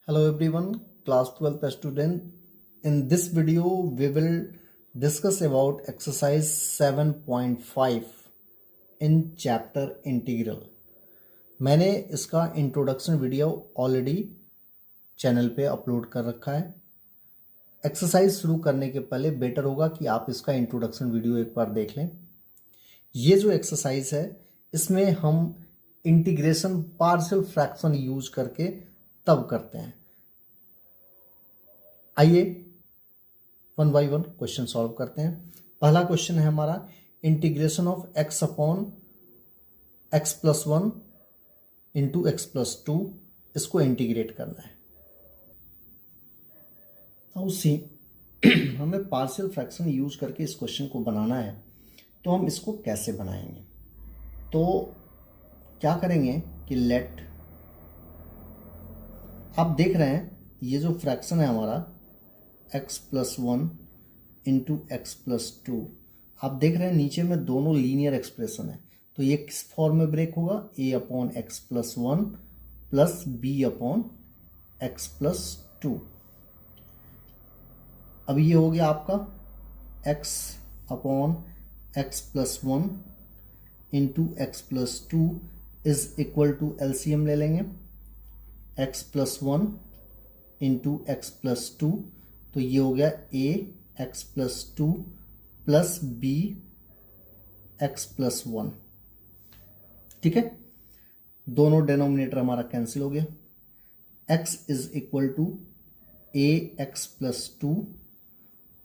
Hello everyone, class 12th student. In this video, we will discuss about exercise 7.5 in chapter integral. मैंने इसका introduction video already channel पे upload कर रखा है। Exercise शुरू करने के पहले बेटर होगा कि आप इसका इंट्रोडक्शन वीडियो एक बार देख लें। ये जो एक्सरसाइज है इसमें हम इंटीग्रेशन पार्शियल फ्रैक्शन यूज करके तब करते हैं। आइए one by one question solve करते हैं। पहला क्वेश्चन है हमारा integration of x upon x plus one into x plus to, इसको इंटीग्रेट करना है। तो उसी हमें पार्शियल फ्रैक्शन यूज करके इस क्वेश्चन को बनाना है। तो हम इसको कैसे बनाएंगे? तो क्या करेंगे कि लेट, आप देख रहे हैं ये जो फ्रैक्शन है हमारा x plus one into x plus to, आप देख रहे हैं नीचे में दोनों लीनियर एक्सप्रेशन है। तो ये किस फॉर्म में ब्रेक होगा? a upon x plus one plus b upon x plus two. अब ये हो गया आपका x upon x plus one into x plus two is equal to LCM ले लेंगे x plus one into x plus two, तो ये हो गया a x plus two plus b x plus one. ठीक है, दोनों डिनोमिनेटर हमारा कैंसिल हो गया। x is equal to a x plus two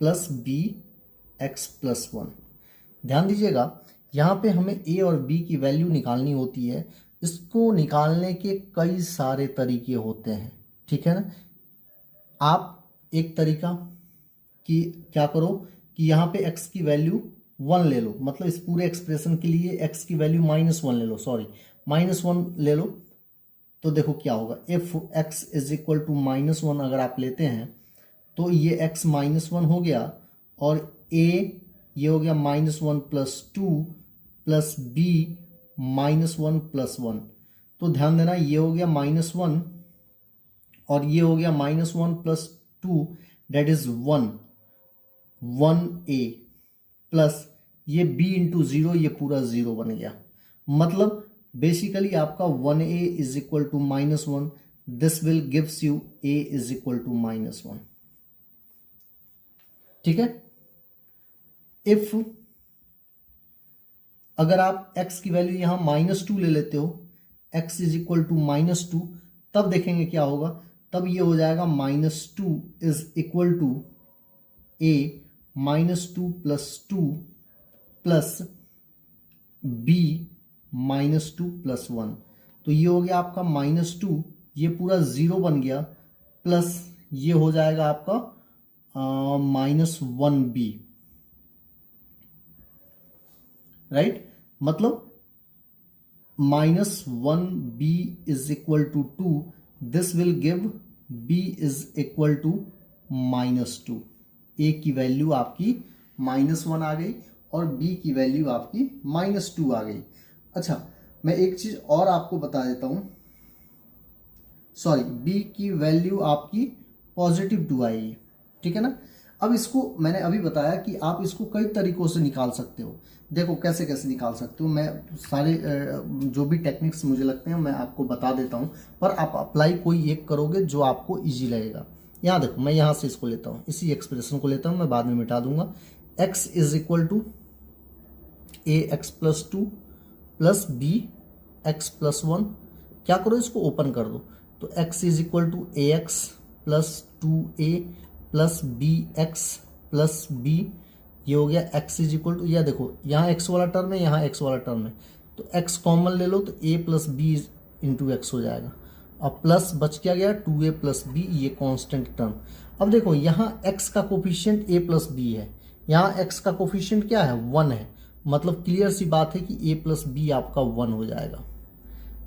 plus b x plus one. ध्यान दीजिएगा यहाँ पे हमें a और b की वैल्यू निकालनी होती है। इसको निकालने के कई सारे तरीके होते हैं, ठीक है ना। आप एक तरीका कि क्या करो कि यहाँ पे x की वैल्यू 1 ले लो, मतलब इस पूरे एक्सप्रेशन के लिए x की वैल्यू -1 ले लो, -1 ले लो। तो देखो क्या होगा, if x is equal to -1 अगर आप लेते हैं तो ये x -1 हो गया और a ये हो गया -1 plus two plus b -1 plus one. तो ध्यान देना ये हो गया -1 और ये हो गया -1 plus two, that is 1a plus ये b इंटू जीरो, ये पूरा जीरो बन गया। मतलब बेसिकली आपका 1a is equal to -1, this will gives you a is equal to -1। ठीक है, इफ अगर आप x की वैल्यू यहां -2 ले लेते हो, x इज इक्वल टू -2, तब देखेंगे क्या होगा। तब ये हो जाएगा -2 is equal to a -2 plus two plus b -2 plus one. तो ये हो गया आपका -2, ये पूरा जीरो बन गया, प्लस ये हो जाएगा आपका -1b, राइट। मतलब -1b is equal to 2, this will give b is equal to -2। a की वैल्यू आपकी -1 आ गई और b की वैल्यू आपकी -2 आ गई। अच्छा, मैं एक चीज और आपको बता देता हूं, b की वैल्यू आपकी +2 आएगी, ठीक है ना। अब इसको मैंने अभी बताया कि आप इसको कई तरीकों से निकाल सकते हो। देखो कैसे कैसे निकाल सकते हो, मैं सारे जो भी टेक्निक्स मुझे लगते हैं मैं आपको बता देता हूं, पर आप अप्लाई कोई एक करोगे जो आपको इजी लगेगा। यहाँ देखो, मैं यहाँ से इसको लेता हूँ, इसी एक्सप्रेशन को लेता हूँ, मैं बाद में मिटा दूंगा। x is equal to a x plus two plus b x plus one. क्या करो, इसको ओपन कर दो। तो x is equal to a x plus 2a plus b x plus b, ये हो गया x इज इक्वल टू, या देखो यहाँ x वाला टर्म है, यहाँ x वाला टर्म है, तो x कॉमन ले लो तो a plus b into x हो जाएगा। अब प्लस बच क्या गया 2a प्लस बी, ये कांस्टेंट टर्म। अब देखो यहाँ x का कोफिशिएंट a प्लस बी है, यहाँ x का कोफिशिएंट क्या है 1 है, मतलब क्लियर सी बात है कि a प्लस बी आपका 1 हो जाएगा।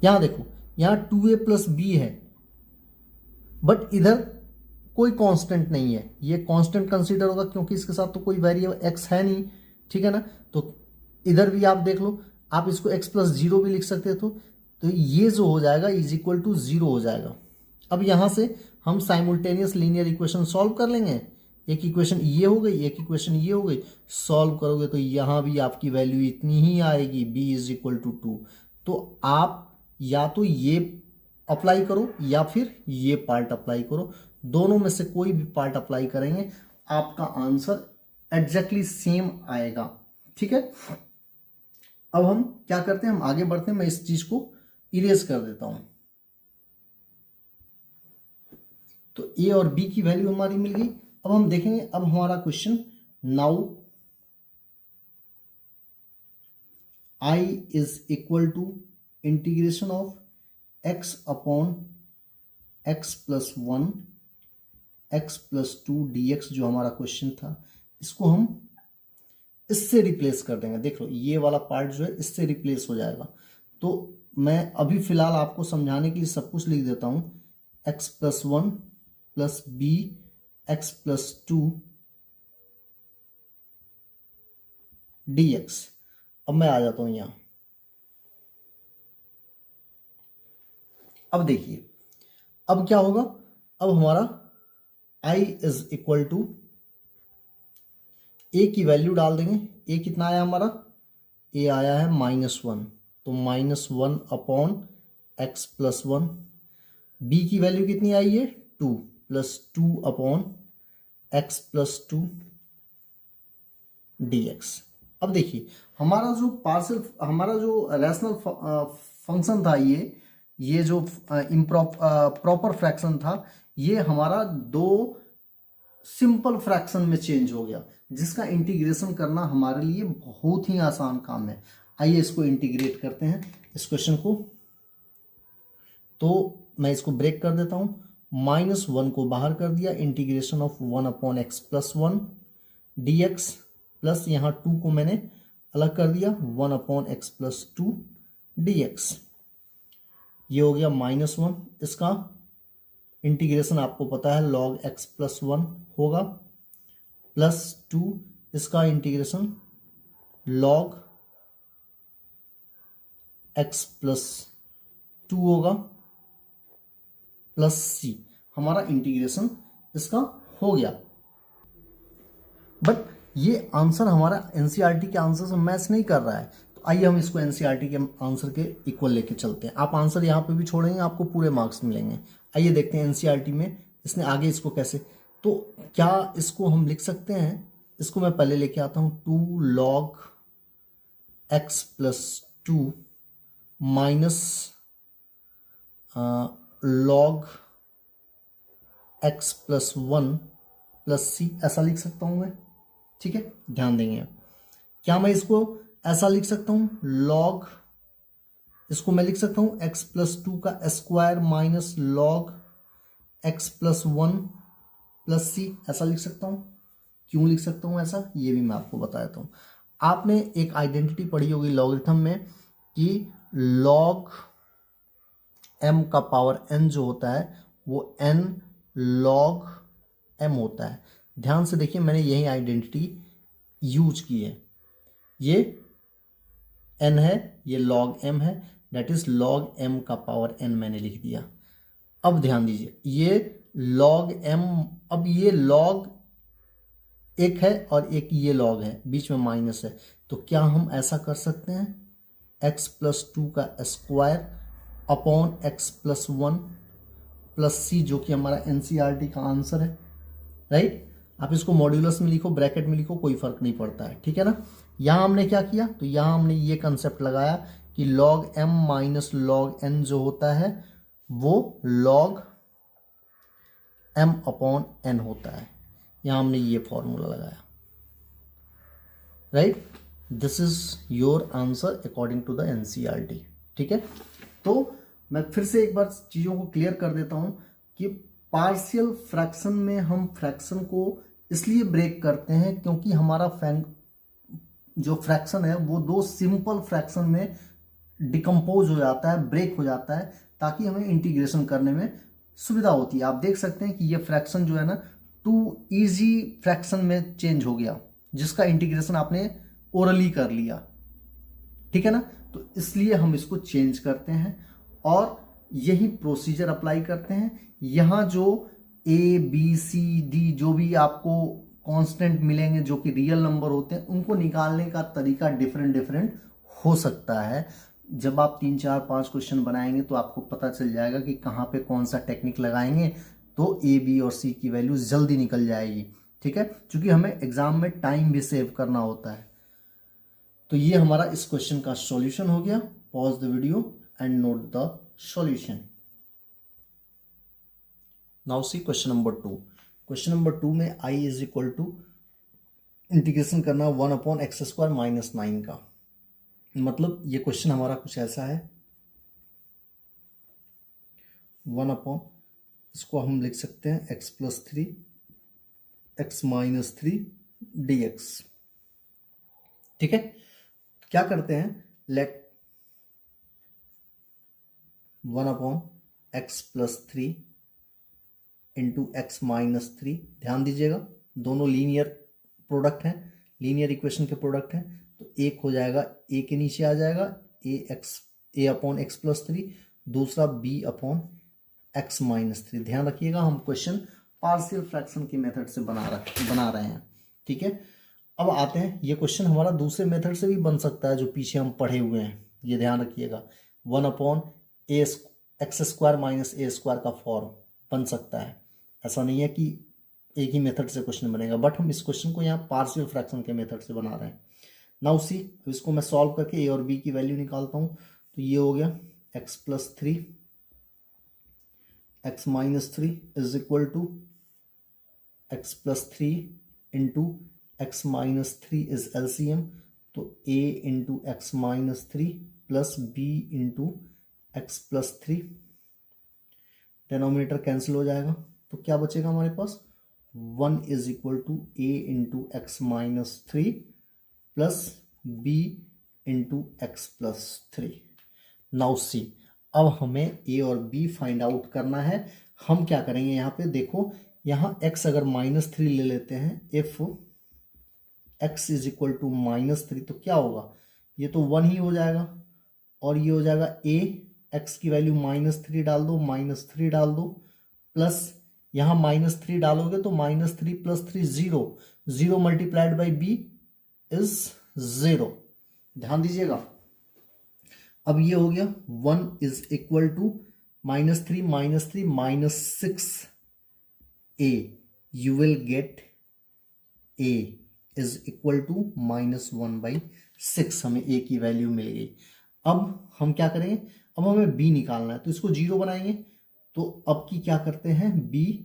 यहाँ देखो यहाँ 2a प्लस बी है, बट इधर कोई कांस्टेंट नहीं है, ये कांस्टेंट कंसीडर होगा क्योंकि इसके साथ तो कोई वेरिएबल x है नहीं, ठीक है ना। तो इधर भी आप देख लो, आप इसको x प्लस जीरो भी लिख सकते थे, तो ये जो हो जाएगा इज इक्वल टू 0 हो जाएगा। अब यहाँ से हम साइमल्टेनियस लीनियर इक्वेशन सॉल्व कर लेंगे। एक इक्वेशन ये हो गई, एक इक्वेशन ये हो गई, सॉल्व करोगे तो यहाँ भी आपकी वैल्यू इतनी ही आएगी, b इज इक्वल टू 2। तो आप या तो ये अप्लाई करो या फिर ये पार्ट अप्लाई करो, दोनों में से कोई भी पार्ट अप्लाई करेंगे आपका आंसर एग्जैक्टली सेम आएगा। ठीक है, अब हम क्या करते हैं, हम आगे बढ़ते हैं। मैं इस चीज को इरेज कर देता हूं। तो ए और बी की वैल्यू हमारी मिल गई। अब हम देखेंगे, अब हमारा question, now I is equal to integration of x upon x plus 1 x plus 2 dx, जो हमारा क्वेश्चन था, इसको हम इससे रिप्लेस कर देंगे। देख लो ये वाला पार्ट जो है इससे रिप्लेस हो जाएगा। तो मैं अभी फिलहाल आपको समझाने के लिए सब कुछ लिख देता हूं, x plus 1 plus b x plus 2 dx। अब मैं आ जाता हूं यहां। अब देखिए अब क्या होगा, अब हमारा i is equal to, a की वैल्यू डाल देंगे। a कितना आया हमारा, a आया है -1, तो -1 अपॉन x प्लस 1। b की वैल्यू कितनी आई है, 2 plus 2 upon x plus 2 dx। अब देखिए हमारा जो पार्शियल, हमारा जो रैशनल फंक्शन था, ये जो प्रॉपर फ्रैक्शन था, ये हमारा दो सिंपल फ्रैक्शन में चेंज हो गया, जिसका इंटीग्रेशन करना हमारे लिए बहुत ही आसान काम है। आइए इसको इंटीग्रेट करते हैं, इस क्वेश्चन को। तो मैं इसको ब्रेक कर देता हूं, -1 को बाहर कर दिया, integration of 1 upon x plus 1 dx, plus यहाँ 2 को मैंने अलग कर दिया, 1 अपॉन एक्स प्लस 2 dx। ये हो गया -1, इसका इंटीग्रेशन आपको पता है log x प्लस 1 होगा, प्लस 2 इसका इंटीग्रेशन log x प्लस 2 होगा, प्लस c। हमारा इंटीग्रेशन इसका हो गया। बट ये आंसर हमारा एनसीईआरटी के आंसर से मैच नहीं कर रहा है, तो आइए हम इसको एनसीईआरटी के आंसर के इक्वल लेके चलते हैं। आप आंसर यहाँ पे भी छोड़ेंगे, आपको पूरे मार्क्स मिलेंगे। आइए देखते हैं एनसीईआरटी में इसने आगे इसको कैसे, तो क्या इसको हम लिख सकते हैं, इसको मैं पहले लेके आता हूँ, 2 log x plus 2 minus log x plus 1 plus c, ऐसा लिख सकता हूँ मैं। ठीक है, ध्यान देंगे। क्या मैं इसको ऐसा लिख सकता हूं, log, इसको मैं लिख सकता हूं x प्लस 2 का square minus log x plus 1 plus c, ऐसा लिख सकता हूं। क्यों लिख सकता हूं ऐसा, ये भी मैं आपको बता देता हूं। आपने एक आइडेंटिटी पढ़ी होगी लॉगरिथम में कि log m का पावर n जो होता है वो n log m होता है। ध्यान से देखिए, मैंने यही आइडेंटिटी यूज की है। ये n है, ये log m है, दैट इज log m का पावर n मैंने लिख दिया। अब ध्यान दीजिए, ये log m, अब ये log एक है और एक ये log है, बीच में माइनस है, तो क्या हम ऐसा कर सकते हैं, x प्लस 2 का square upon x plus 1 plus c, जो कि हमारा एनसीईआरटी का आंसर है, राइट। आप इसको मॉड्यूलस में लिखो, ब्रैकेट में लिखो, कोई फर्क नहीं पड़ता है, ठीक है ना। यहां हमने क्या किया, तो यहां हमने ये कंसेप्ट लगाया कि log m minus log n जो होता है वो log m अपॉन n होता है। यहां हमने ये फॉर्मूला लगाया, right. This is your answer according to the NCERT, ठीक है। तो मैं फिर से एक बार चीजों को क्लियर कर देता हूं कि पार्शियल फ्रैक्शन में हम फ्रैक्शन को इसलिए ब्रेक करते हैं क्योंकि हमारा जो फ्रैक्शन है वो दो सिंपल फ्रैक्शन में डिकम्पोज हो जाता है, ब्रेक हो जाता है, ताकि हमें इंटीग्रेशन करने में सुविधा होती है। आप देख सकते हैं कि ये फ्रैक्शन जो है ना 2 इजी फ्रैक्शन में चेंज हो गया, जिसका इंटीग्रेशन आपने ओरली कर लिया, ठीक है ना। तो इसलिए हम इसको चेंज करते हैं और यही प्रोसीजर अप्लाई करते हैं। यहाँ जो ए बी सी डी जो भी आपको कांस्टेंट मिलेंगे जो कि रियल नंबर होते हैं, उनको निकालने का तरीका डिफरेंट डिफरेंट हो सकता है। जब आप 3 4 5 क्वेश्चन बनाएंगे तो आपको पता चल जाएगा कि कहाँ पे कौन सा टेक्निक लगाएंगे तो ए बी और सी की वैल्यू जल्दी निकल जाएगी। ठीक है, क्योंकि हमें एग्जाम में टाइम भी सेव करना होता है। तो ये हमारा इस क्वेश्चन का सॉल्यूशन हो गया। Pause the video and note the solution. Now see question number 2। Question number 2 में i is equal to integration करना 1/x² - 9 का। मतलब ये क्वेश्चन हमारा कुछ ऐसा है, 1/ इसको हम लिख सकते हैं x + 3 x - 3 dx। ठीक है, क्या करते हैं, लेट 1/x + 3 इंटू x - 3। ध्यान दीजिएगा दोनों लीनियर प्रोडक्ट हैं, लीनियर इक्वेशन के प्रोडक्ट हैं। तो एक हो जाएगा a के नीचे आ जाएगा a/x + 3, दूसरा b/x - 3। ध्यान रखिएगा हम क्वेश्चन पार्शियल फ्रैक्शन की मेथड से बना रहे हैं। ठीक है, अब आते हैं, ये क्वेश्चन हमारा दूसरे मेथड से भी बन सकता है जो पीछे हम पढ़े हुए हैं, ये ध्यान रखिएगा। 1/x² - a² का फॉर्म बन सकता है। ऐसा नहीं है कि एक ही मेथड से क्वेश्चन बनेगा, बट हम इस क्वेश्चन को यहाँ पार्शियल फ्रैक्शन के मेथड से बना रहे हैं। नाउ सी, इसको मैं सॉल्व करके ए और बी की वैल्यू निकालता हूँ। तो ये हो गया x + 3 x - 3 is equal to x + 3 into x - 3 is LCM। तो a into x - 3 plus b into x + 3, denominator cancel हो जाएगा। तो क्या बचेगा हमारे पास, 1 is equal to a into x - 3 plus b into x + 3। Now see, अब हमें a और b फाइंड आउट करना है। हम क्या करेंगे, यहाँ पे देखो, यहाँ x अगर -3 ले लेते हैं, if x is equal to -3 तो क्या होगा, ये तो 1 ही हो जाएगा और ये हो जाएगा a, x की वैल्यू -3 डाल दो, -3 डाल दो, प्लस यहाँ -3 डालोगे तो -3 + 3 0, 0 मल्टीप्लाइड बाई b इज 0। ध्यान दीजिएगा, अब ये हो गया 1 is equal to -3 - 6 a, you will get a is equal to -1/6। हमें a की वैल्यू मिल गई। अब हम क्या करेंगे, अब हमें b निकालना है, तो इसको 0 बनाएंगे। तो अब की क्या करते हैं, b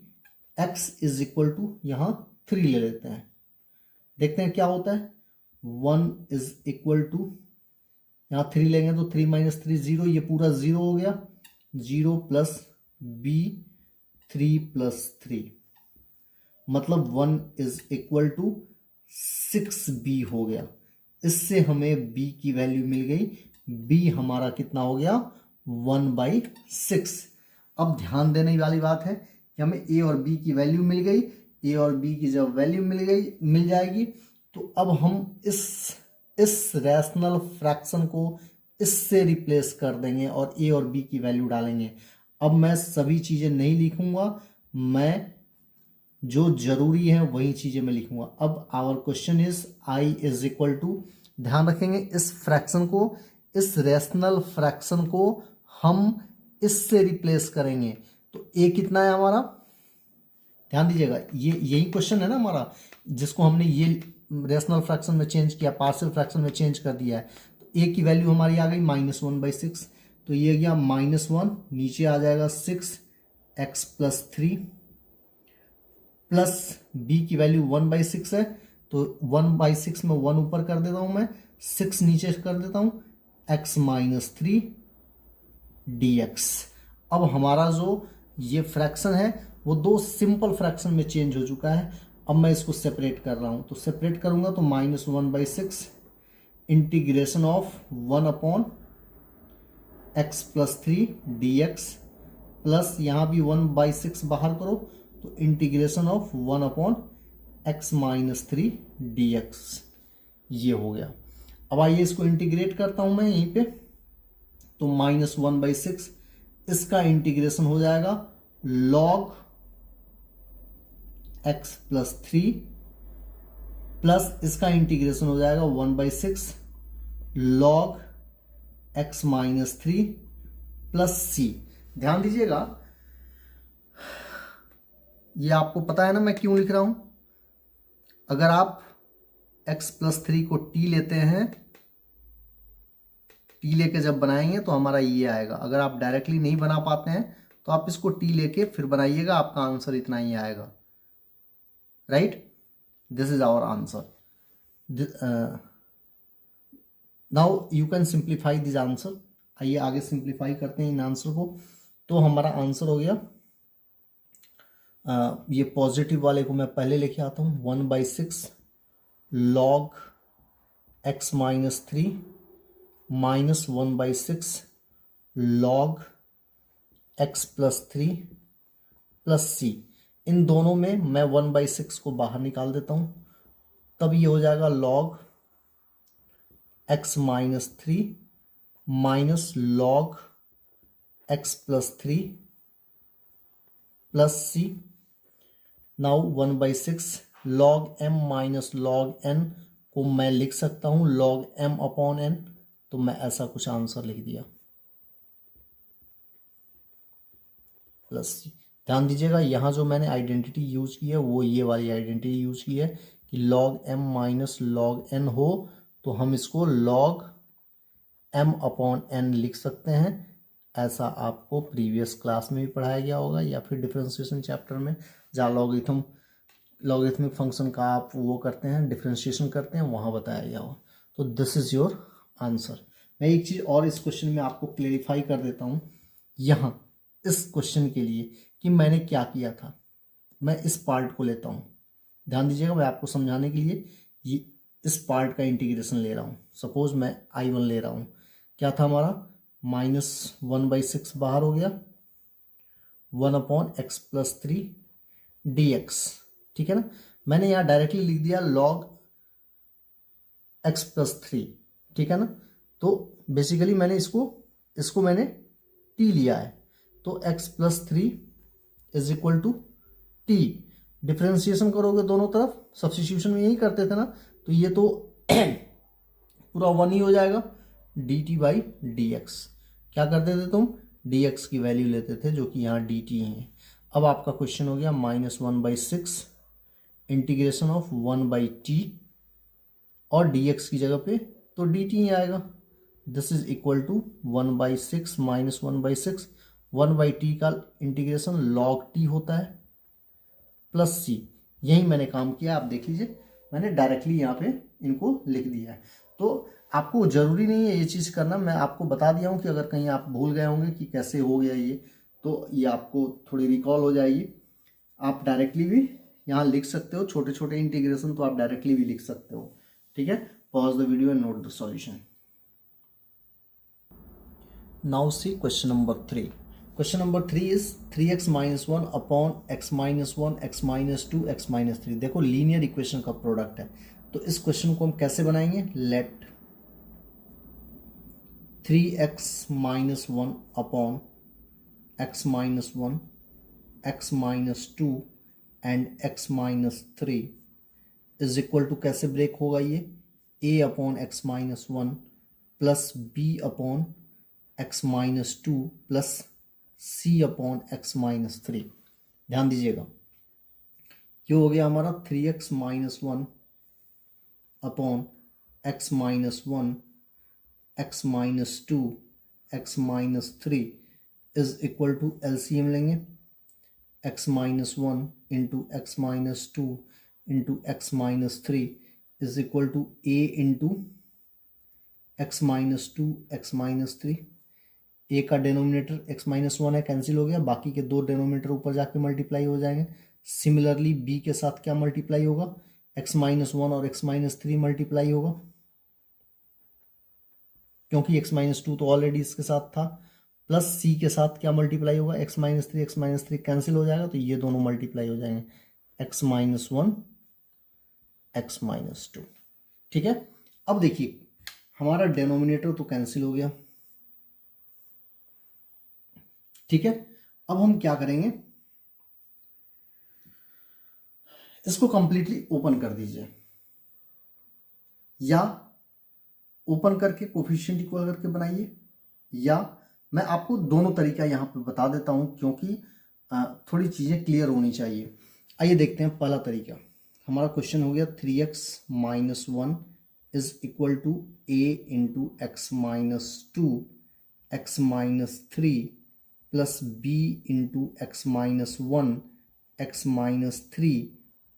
x is equal to यहाँ 3 ले लेते हैं, देखते हैं क्या होता है। 1 इज इक्वल टू, यहाँ 3 लेंगे तो 3 - 3 0, ये पूरा 0 हो गया, 0 प्लस b 3 + 3, मतलब 1 इज इक्वल टू 6b हो गया। इससे हमें b की वैल्यू मिल गई, b हमारा कितना हो गया, 1/6। अब ध्यान देने वाली बात है कि हमें a और b की वैल्यू मिल गई। a और b की जब वैल्यू मिल जाएगी तो अब हम इस रैशनल फ्रैक्शन को इससे रिप्लेस कर देंगे और a और b की वैल्यू डालेंगे। अब मैं सभी चीज़ें नहीं लिखूंगा, मैं जो जरूरी है वही चीज़ें मैं लिखूंगा। अब our question is i is equal to, ध्यान रखेंगे इस फ्रैक्शन को, इस रैशनल फ्रैक्शन को हम इससे रिप्लेस करेंगे। तो a कितना है हमारा, ध्यान दीजिएगा, ये यही क्वेश्चन है ना हमारा, जिसको हमने ये रैशनल फ्रैक्शन में चेंज किया, पार्शियल फ्रैक्शन में चेंज कर दिया है। तो a की वैल्यू हमारी आ गई -1/6। तो ये गया -1, नीचे आ जाएगा 6 x + 3 प्लस b की वैल्यू 1/6 है, तो 1/6 में 1 ऊपर कर देता हूं मैं, 6 नीचे कर देता हूं, x - 3 dx। अब हमारा जो ये फ्रैक्शन है वो दो सिंपल फ्रैक्शन में चेंज हो चुका है। अब मैं इसको सेपरेट कर रहा हूं, तो सेपरेट करूंगा तो -1/6 integration of 1/x + 3 dx, plus यहाँ भी 1/6 बाहर करो तो इंटीग्रेशन ऑफ 1/x - 3 dx, ये हो गया। अब आइए इसको इंटीग्रेट करता हूं मैं यहीं पे, तो -1/6 इसका इंटीग्रेशन हो जाएगा log x प्लस 3 प्लस इसका इंटीग्रेशन हो जाएगा 1/6 log x minus 3 plus c। ध्यान दीजिएगा, ये आपको पता है ना मैं क्यों लिख रहा हूं। अगर आप x प्लस 3 को t लेते हैं, t लेके जब बनाएंगे तो हमारा ये आएगा। अगर आप डायरेक्टली नहीं बना पाते हैं तो आप इसको t लेके फिर बनाइएगा, आपका आंसर इतना ही आएगा। Right, this is our answer. Now you can simplify this answer. आइए आगे सिंप्लीफाई करते हैं इन आंसर को। तो हमारा आंसर हो गया, ये पॉजिटिव वाले को मैं पहले लेके आता हूँ, 1/6 log x minus 3 minus 1/6 log x plus 3 plus c। इन दोनों में मैं 1/6 को बाहर निकाल देता हूँ, तब ये हो जाएगा log x minus 3 minus log x plus 3 plus c। Now 1/6 log m minus log n को मैं लिख सकता हूं log m अपॉन n। तो मैं ऐसा कुछ आंसर लिख दिया प्लस c। ध्यान दीजिएगा, यहां जो मैंने आइडेंटिटी यूज की है वो ये वाली आइडेंटिटी यूज की है कि log m minus log n हो तो हम इसको log m अपॉन n लिख सकते हैं। ऐसा आपको प्रीवियस क्लास में भी पढ़ाया गया होगा या फिर डिफरेंशिएशन चैप्टर में, जहाँ लॉगरिथमिक फंक्शन का आप वो करते हैं, डिफरेंशिएशन करते हैं, वहाँ बताया गया होगा। तो दिस इज योर आंसर। मैं एक चीज़ और इस क्वेश्चन में आपको क्लेरिफाई कर देता हूँ यहाँ इस क्वेश्चन के लिए कि मैंने क्या किया था। मैं इस पार्ट को लेता हूँ, ध्यान दीजिएगा, मैं आपको समझाने के लिए ये इस पार्ट का इंटीग्रेशन ले रहा हूँ। सपोज मैं I1 ले रहा हूँ, क्या था हमारा, -1/6 बाहर हो गया, 1/x प्लस 3 dx। ठीक है ना, मैंने यहाँ डायरेक्टली लिख दिया log x प्लस 3। ठीक है ना, तो बेसिकली मैंने इसको मैंने t लिया है, तो x plus 3 is equal to t। Differentiation करोगे दोनों तरफ, सब्स्टिट्यूशन में यही करते थे ना, तो ये तो पूरा 1 ही हो जाएगा, dt बाई dx। क्या करते थे तुम, dx की वैल्यू लेते थे जो कि यहाँ dt ही है। अब आपका क्वेश्चन हो गया -1/6 इंटीग्रेशन ऑफ 1/t और dx की जगह पे तो dt ही आएगा। This is equal to 1/6 minus 1/6, 1/t का इंटीग्रेशन log t होता है प्लस c। यही मैंने काम किया, आप देख लीजिए, मैंने डायरेक्टली यहाँ पे इनको लिख दिया है। तो आपको जरूरी नहीं है ये चीज़ करना, मैं आपको बता दिया हूँ कि अगर कहीं आप भूल गए होंगे कि कैसे हो गया ये, तो ये आपको थोड़ी रिकॉल हो जाएगी। आप डायरेक्टली भी यहाँ लिख सकते हो, छोटे छोटे इंटीग्रेशन तो आप डायरेक्टली भी लिख सकते हो। ठीक है, pause the video and note the solution. Now see question number 3। Question number 3 is 3x minus 1 upon x minus 1 x minus 2 x minus 3। देखो लीनियर इक्वेशन का प्रोडक्ट है, तो इस क्वेश्चन को हम कैसे बनाएंगे, let 3x minus 1 upon x minus 1 x minus 2 and x minus 3 is equal to, कैसे ब्रेक होगा ये, a upon x minus 1 plus b upon x minus 2 plus c upon x minus 3। ध्यान दीजिएगा, ये हो गया हमारा 3x minus 1 upon x minus 1 x minus 2 x minus 3 is equal to, LCM लेंगे, x minus 1 into x minus 2 into x minus 3 is equal to a into x minus 2 x minus 3। A का denominator x minus 1 है, cancel हो गया, बाकी के दो denominator ऊपर जाके मल्टीप्लाई हो जाएंगे। सिमिलरली b के साथ क्या मल्टीप्लाई होगा, x माइनस 1 और x माइनस 3 मल्टीप्लाई होगा, क्योंकि x माइनस 2 तो ऑलरेडी इसके साथ था, प्लस c के साथ क्या मल्टीप्लाई होगा, x माइनस 3 कैंसिल हो जाएगा, तो ये दोनों मल्टीप्लाई हो जाएंगे, x माइनस 1 x माइनस 2। ठीक है, अब देखिए हमारा डेनोमिनेटर तो कैंसिल हो गया, ठीक है, अब हम क्या करेंगे, इसको कंप्लीटली ओपन कर दीजिए, या ओपन करके कोफिशिएंट इक्वल करके बनाइए, या मैं आपको दोनों तरीका यहाँ पे बता देता हूँ क्योंकि थोड़ी चीज़ें क्लियर होनी चाहिए। आइए देखते हैं पहला तरीका। हमारा क्वेश्चन हो गया 3x minus 1 is equal to a into x minus 2 x minus 3 plus b into x minus 1 x minus 3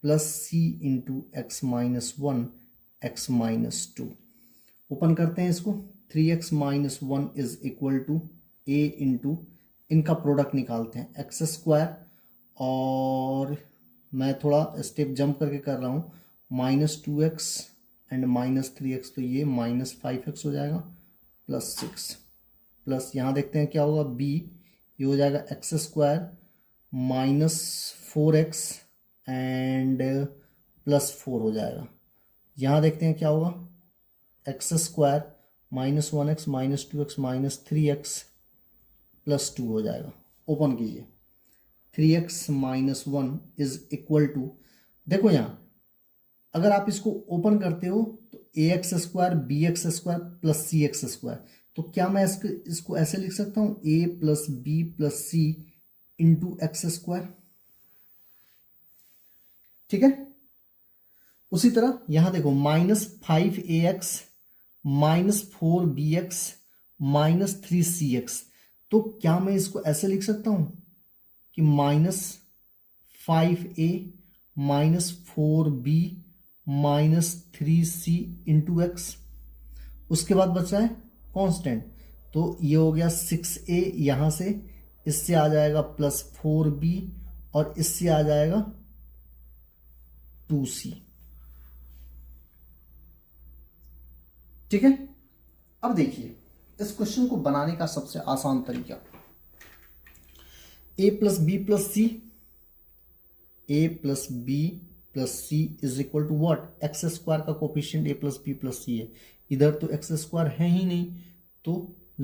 plus c into x minus 1 x minus 2। Open करते हैं इसको। 3x minus 1 is equal to a into, इनका product निकालते हैं, x square, और मैं थोड़ा step jump करके कर रहा हूँ, minus 2x and minus 3x, तो ये माइनस 5x हो जाएगा, प्लस 6, प्लस यहाँ देखते हैं क्या होगा b, ये हो जाएगा x square minus 4x and plus 4 हो जाएगा। यहाँ देखते हैं क्या होगा, x square minus 1x minus 2x minus 3x plus 2 हो जाएगा। ओपन कीजिए। 3x minus 1 is equal to, देखो यहाँ अगर आप इसको ओपन करते हो तो ax square B X square plus C X square, तो क्या मैं इसको ऐसे लिख सकता हूँ a plus B plus C into X square. ठीक है, उसी तरह यहां देखो minus 5ax minus 4bx minus 3cx, तो क्या मैं इसको ऐसे लिख सकता हूं कि minus 5a minus 4b minus 3c into x. उसके बाद बचा है कांस्टेंट, तो ये हो गया 6a, यहां से इससे आ जाएगा प्लस 4b और इससे आ जाएगा 2c। ठीक है, अब देखिए इस क्वेश्चन को बनाने का सबसे आसान तरीका, a plus B plus C, A plus B plus C is equal to what, X square का coefficient a plus B plus C है, इधर तो एक्स स्क्वायर है ही नहीं तो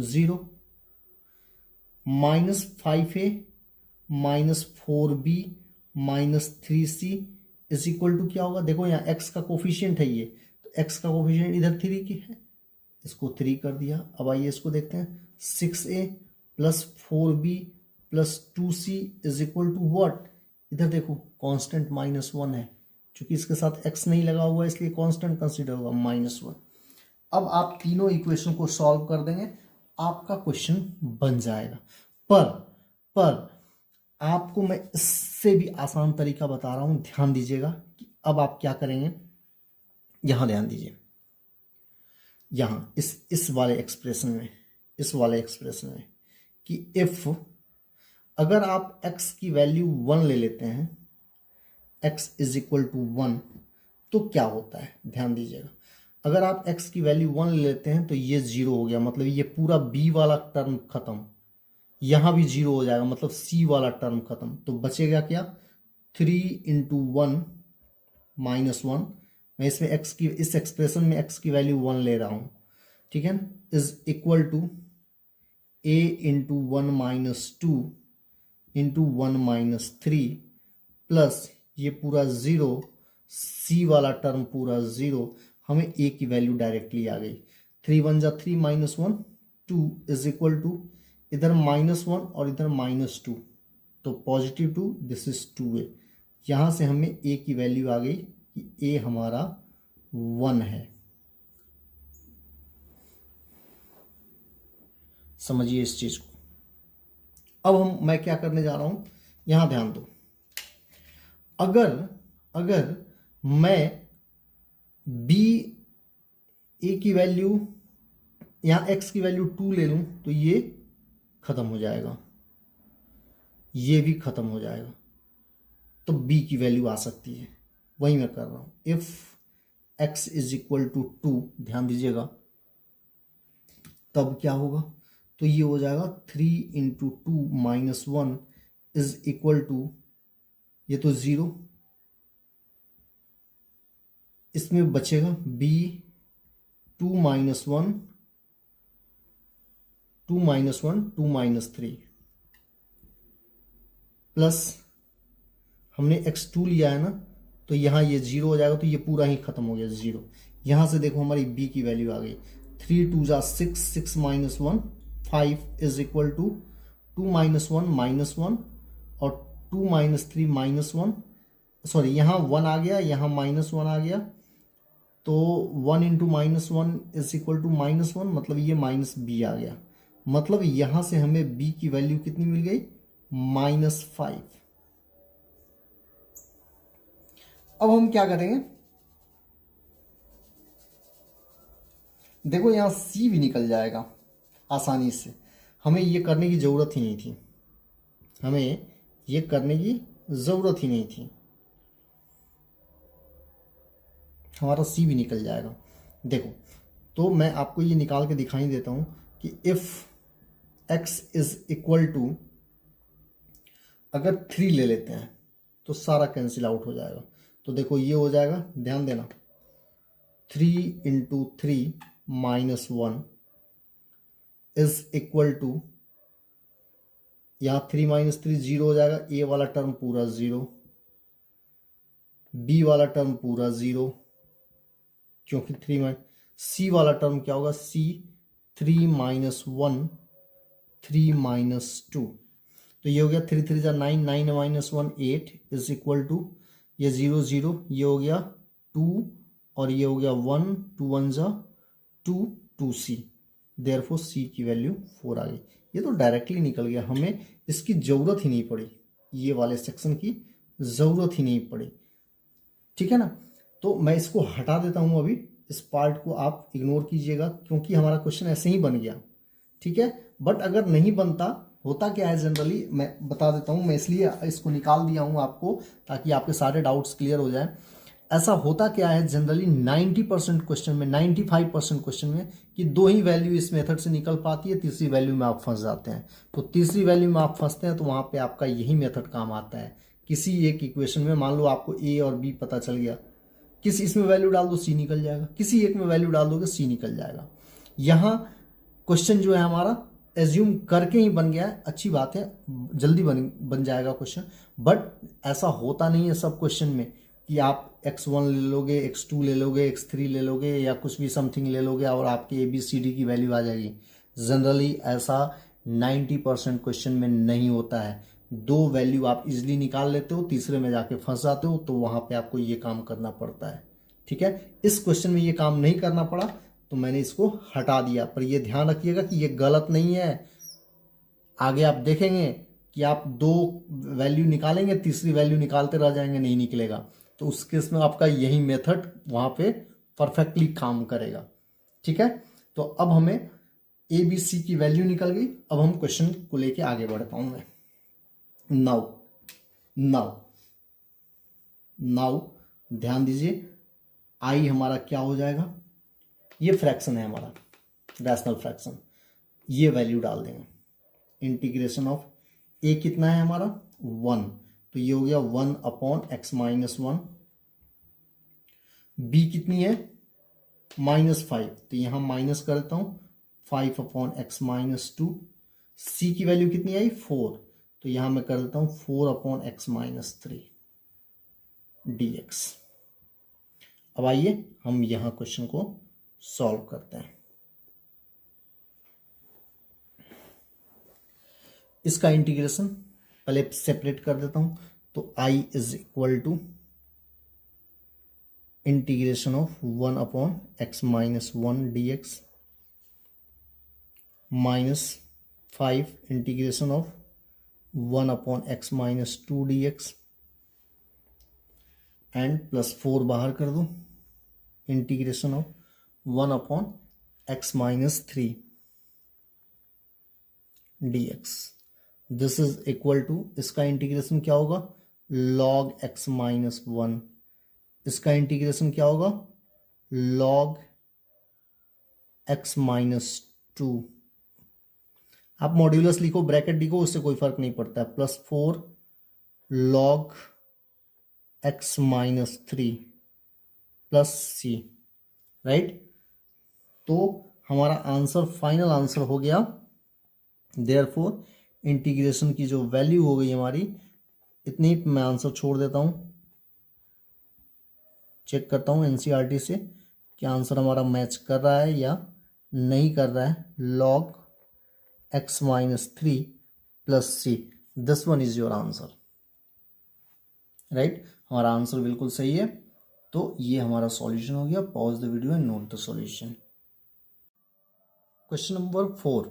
0, minus 5a minus 4b minus 3c is equal to क्या होगा, देखो यहाँ x का कोफिशिएंट है ये, तो x का कोफिशिएंट इधर 3 की है, इसको 3 कर दिया। अब आइए इसको देखते हैं, 6a plus 4b plus 2c is equal to what, इधर देखो कांस्टेंट माइनस 1 है, क्योंकि इसके साथ x नहीं लगा हुआ है इसलिए कांस्टेंट कंसीडर होगा माइनस 1। अब आप तीनों इक्वेशन को सॉल्व कर देंगे, आपका क्वेश्चन बन जाएगा। पर आपको मैं इससे भी आसान तरीका बता रहा हूं, ध्यान दीजिएगा कि अब आप क्या करेंगे। यहां ध्यान दीजिए, यहां इस वाले एक्सप्रेशन में कि इफ अगर आप x की वैल्यू 1 ले लेते हैं, x इज इक्वल टू 1, तो क्या होता है, ध्यान दीजिएगा। अगर आप x की वैल्यू 1 ले लेते हैं तो ये 0 हो गया, मतलब ये पूरा b वाला टर्म खत्म, यहां भी 0 हो जाएगा, मतलब c वाला टर्म खत्म, तो बचेगा क्या, 3 इंटू 1 माइनस 1, मैं इसमें x की, इस एक्सप्रेशन में x की वैल्यू 1 ले रहा हूं, ठीक है, is equal to a into 1 minus 2 into 1 minus 3 plus ये पूरा 0, c वाला टर्म पूरा 0, हमें a की वैल्यू डायरेक्टली आ गई, 3 1 जा 3 माइनस 1 2 इज इक्वल टू, इधर माइनस 1 और इधर माइनस 2, तो पॉजिटिव 2, दिस इज 2a, यहां से हमें a की वैल्यू आ गई कि a हमारा 1 है। समझिए इस चीज को। अब मैं क्या करने जा रहा हूं, यहां ध्यान दो, अगर मैं b a की वैल्यू, यहां x की वैल्यू 2 ले लूं तो ये खत्म हो जाएगा, ये भी खत्म हो जाएगा, तो b की वैल्यू आ सकती है, वही मैं कर रहा हूं। If x is equal to 2, ध्यान दीजिएगा, तब क्या होगा, तो ये हो जाएगा 3 into 2 minus 1 is equal to, ये तो 0, इसमें बचेगा b 2 minus 1 2 minus 1 2 minus 3, plus हमने x2 लिया है ना, तो यहाँ ये 0 हो जाएगा, तो ये पूरा ही खत्म हो गया 0। यहाँ से देखो हमारी b की वैल्यू आ गई 3 2 जा 6, 6 minus 1 5 is equal to 2 minus 1 minus 1 और 2 माइनस 3 माइनस 1, सॉरी यहाँ 1 आ गया, यहाँ माइनस 1 आ गया, तो 1 into minus 1 is equal to minus 1, मतलब ये माइनस b आ गया। मतलब यहाँ से हमें b की वैल्यू कितनी मिल गई, -5। अब हम क्या करेंगे, देखो यहां c भी निकल जाएगा आसानी से, हमें ये करने की ज़रूरत ही नहीं थी, हमें ये करने की ज़रूरत ही नहीं थी, हमारा c भी निकल जाएगा। देखो तो मैं आपको ये निकाल के दिखाई देता हूं कि if x is equal to, अगर 3 ले लेते हैं तो सारा कैंसिल आउट हो जाएगा। तो देखो ये हो जाएगा, ध्यान देना, 3 into 3 minus 1 is equal to, यहाँ 3 माइनस 3 0 हो जाएगा, a वाला टर्म पूरा 0, b वाला टर्म पूरा 0, क्योंकि 3 माइनस, c वाला टर्म क्या होगा, c 3 माइनस 1 3 माइनस 2, तो ये हो गया 3 3 जा 9, 9 माइनस 1 8 इज इक्वल टू, ये 0 0, ये हो गया 2 और ये हो गया 1, 2 1 जा 2 2c, देयरफॉर c की वैल्यू 4 आ गई। ये तो डायरेक्टली निकल गया, हमें इसकी ज़रूरत ही नहीं पड़ी, ये वाले सेक्शन की ज़रूरत ही नहीं पड़ी, ठीक है ना। तो मैं इसको हटा देता हूँ अभी, इस पार्ट को आप इग्नोर कीजिएगा, क्योंकि हमारा क्वेश्चन ऐसे ही बन गया, ठीक है। बट अगर नहीं बनता, होता क्या है जनरली, मैं बता देता हूँ, मैं इसलिए इसको निकाल दिया हूँ आपको, ताकि आपके सारे डाउट्स क्लियर हो जाए। ऐसा होता क्या है जनरली 90% क्वेश्चन में, 95% क्वेश्चन में, कि 2 ही वैल्यू इस मेथड से निकल पाती है, तीसरी वैल्यू में आप फंस जाते हैं। तो तीसरी वैल्यू में आप फंसते हैं तो वहाँ पे आपका यही मेथड काम आता है। किसी एक इक्वेशन में मान लो आपको a और b पता चल गया, किसी इसमें वैल्यू डाल दो c निकल जाएगा, किसी एक में वैल्यू डाल दोगे c निकल जाएगा। यहाँ क्वेश्चन जो है हमारा एज्यूम करके ही बन गया है, अच्छी बात है, जल्दी बन जाएगा क्वेश्चन। बट ऐसा होता नहीं है सब क्वेश्चन में कि आप x1 ले लोगे, x2 ले लोगे, x3 ले लोगे, या कुछ भी समथिंग ले लोगे और आपकी ABCD की वैल्यू आ जाएगी। जनरली ऐसा 90% क्वेश्चन में नहीं होता है। 2 वैल्यू आप इजीली निकाल लेते हो, तीसरे में जाके फंस जाते हो, तो वहाँ पे आपको ये काम करना पड़ता है, ठीक है। इस क्वेश्चन में ये काम नहीं करना पड़ा, तो मैंने इसको हटा दिया। पर ये ध्यान रखिएगा कि ये गलत नहीं है, आगे आप देखेंगे कि आप 2 वैल्यू निकालेंगे, तीसरी वैल्यू निकालते रह जाएंगे, नहीं निकलेगा, तो उस केस में आपका यही मेथड वहाँ पे परफेक्टली काम करेगा, ठीक है। तो अब हमें ABC की वैल्यू निकल गई, अब हम क्वेश्चन को लेके आगे बढ़ता हूँ मैं। नाउ ध्यान दीजिए, I हमारा क्या हो जाएगा, ये फ्रैक्शन है हमारा, रैशनल फ्रैक्शन, ये वैल्यू डाल देंगे, इंटीग्रेशन ऑफ a कितना है हमारा 1, तो ये हो गया 1 अपॉन x माइनस 1, b कितनी है -5, तो यहाँ माइनस कर देता हूँ 5 अपॉन x माइनस 2, c की वैल्यू कितनी आई 4, तो यहाँ मैं कर देता हूँ 4 अपॉन x माइनस 3 dx। अब आइए हम यहाँ क्वेश्चन को सॉल्व करते हैं। इसका इंटीग्रेशन पहले सेपरेट कर देता हूं, तो I is equal to integration of 1 upon x minus 1 dx -5 integration of 1 upon x minus 2 dx and +4 बाहर कर दो, integration of 1 upon x minus 3 dx। This is equal to, इसका इंटीग्रेशन क्या होगा log x माइनस 1, इसका integration क्या होगा log x minus 2। आप मॉड्यूलस लिखो, ब्रैकेट लिखो, उससे कोई फर्क नहीं पड़ता है, +4 log x minus 3 plus c, right. तो हमारा आंसर, फाइनल आंसर हो गया, देयरफॉर इंटीग्रेशन की जो वैल्यू हो गई हमारी इतनी मैं आंसर छोड़ देता हूँ, चेक करता हूँ एनसीईआरटी से कि आंसर हमारा मैच कर रहा है या नहीं कर रहा है। log x minus 3 plus c, this one is your answer, right. हमारा आंसर बिल्कुल सही है। तो ये हमारा सॉल्यूशन हो गया। Pause the video and note the solution. Question number 4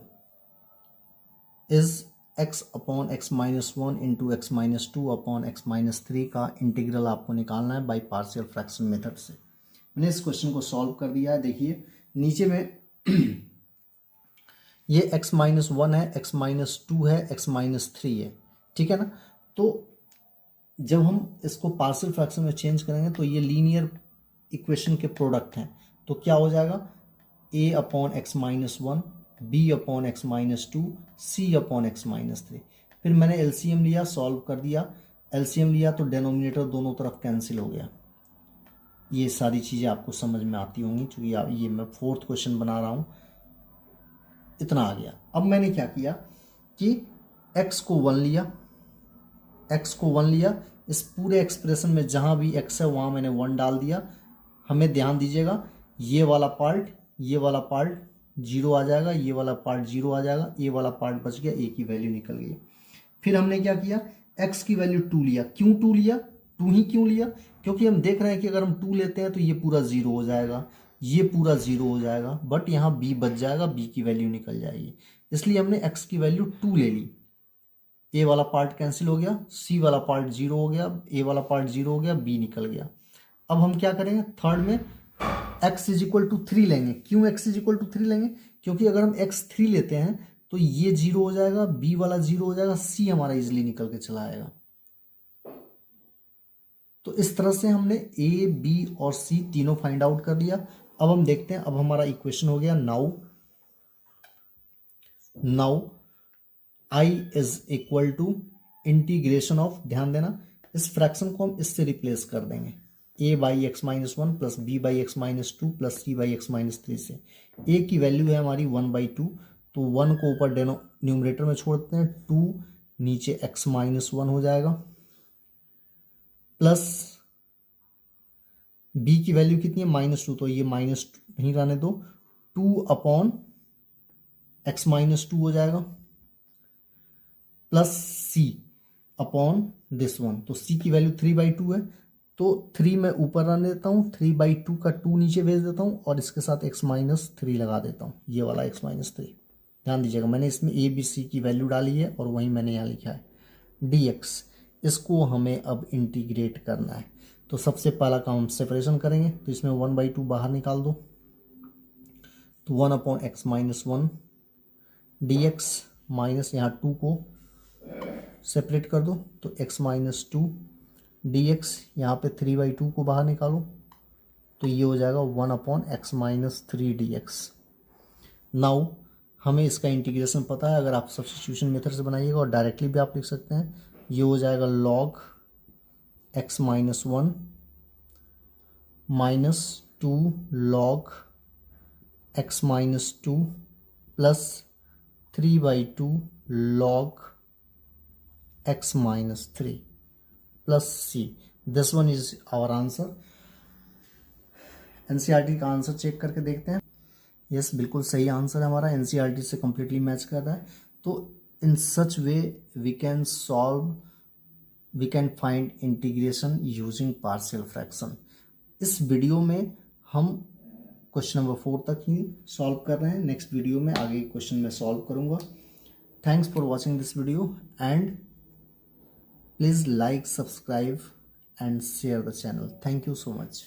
is x upon x minus 1 into x minus 2 upon x minus 3 का इंटीग्रल आपको निकालना है बाय पार्शियल फ्रैक्शन मेथड से। मैंने इस क्वेश्चन को सॉल्व कर दिया है। देखिए नीचे में ये x माइनस 1 है, x माइनस 2 है, x माइनस 3 है, ठीक है ना। तो जब हम इसको पार्शियल फ्रैक्शन में चेंज करेंगे तो ये लीनियर इक्वेशन के प्रोडक्ट हैं। तो क्या हो जाएगा, a upon x minus 1, b upon x minus 2, c upon x minus 3। फिर मैंने एलसीएम लिया, सॉल्व कर दिया। एलसीएम लिया तो डेनोमिनेटर दोनों तरफ कैंसिल हो गया। ये सारी चीज़ें आपको समझ में आती होंगी, क्योंकि ये मैं 4th क्वेश्चन बना रहा हूँ। इतना आ गया। अब मैंने क्या किया कि x को 1 लिया, x को 1 लिया। इस पूरे एक्सप्रेशन में जहाँ भी x है वहाँ मैंने 1 डाल दिया। हमें ध्यान दीजिएगा, ये वाला पार्ट 0 आ जाएगा, ये वाला पार्ट 0 आ जाएगा, ये वाला पार्ट बच गया, a की वैल्यू निकल गई। फिर हमने क्या किया, x की वैल्यू 2 लिया। क्यों 2 लिया, 2 ही क्यों लिया, क्योंकि हम देख रहे हैं कि अगर हम 2 लेते हैं तो ये पूरा 0 हो जाएगा, ये पूरा 0 हो जाएगा, बट यहाँ b बच जाएगा, b की वैल्यू निकल जाएगी। इसलिए हमने x की वैल्यू 2 ले ली। a वाला पार्ट कैंसिल हो गया, c वाला पार्ट 0 हो गया, a वाला पार्ट 0 हो गया, b निकल गया। अब हम क्या करेंगे, थर्ड में x इज इक्वल टू 3 लेंगे। क्यों x इज इक्वल टू 3 लेंगे, क्योंकि अगर हम x 3 लेते हैं तो ये 0 हो जाएगा, b वाला 0 हो जाएगा, c हमारा इजिली निकल के चला आएगा। तो इस तरह से हमने a, b और c तीनों फाइंड आउट कर लिया। अब हम देखते हैं, अब हमारा इक्वेशन हो गया now i is equal to integration of, ध्यान देना इस फ्रैक्शन को हम इससे रिप्लेस कर देंगे, a by x minus 1 plus b by x minus 2 plus c by x minus 3 से। a की वैल्यू है हमारी 1/2, तो 1 को ऊपर न्यूमरेटर में छोड़ते हैं, 2 नीचे x माइनस 1 हो जाएगा, प्लस b की वैल्यू कितनी है, -2, तो ये -2 नहीं रहने दो, 2 अपॉन एक्स माइनस 2 हो जाएगा, plus c upon this one. तो c की वैल्यू 3/2 है, तो 3 मैं ऊपर रन देता हूँ, 3/2 का 2 नीचे भेज देता हूँ और इसके साथ x माइनस 3 लगा देता हूँ, ये वाला x माइनस 3। ध्यान दीजिएगा, मैंने इसमें a b c की वैल्यू डाली है और वही मैंने यहाँ लिखा है dx। इसको हमें अब इंटीग्रेट करना है। तो सबसे पहला काम हम सेपरेशन करेंगे, तो इसमें 1/2 बाहर निकाल दो, तो 1 upon x minus 1 dx minus यहाँ 2 को सेपरेट कर दो, तो x माइनस 2 dx, यहाँ पे 3/2 को बाहर निकालो, तो ये हो जाएगा 1 upon x minus 3 dx। Now हमें इसका इंटीग्रेशन पता है, अगर आप सब्स्टिट्यूशन मेथड से बनाइएगा और डायरेक्टली भी आप लिख सकते हैं, ये हो जाएगा log x minus 1 minus 2 log x minus 2 plus 3/2 log x minus 3 plus c। This one is our answer. NCERT का आंसर चेक करके देखते हैं। यस, बिल्कुल सही आंसर है हमारा, एनसीईआरटी से कंप्लीटली मैच कर रहा है। तो in such way we can find integration using partial fraction. इस वीडियो में हम क्वेश्चन नंबर 4 तक ही सॉल्व कर रहे हैं। नेक्स्ट वीडियो में आगे क्वेश्चन मैं सॉल्व करूंगा। Thanks for watching this video and please like, subscribe and share the channel. Thank you so much.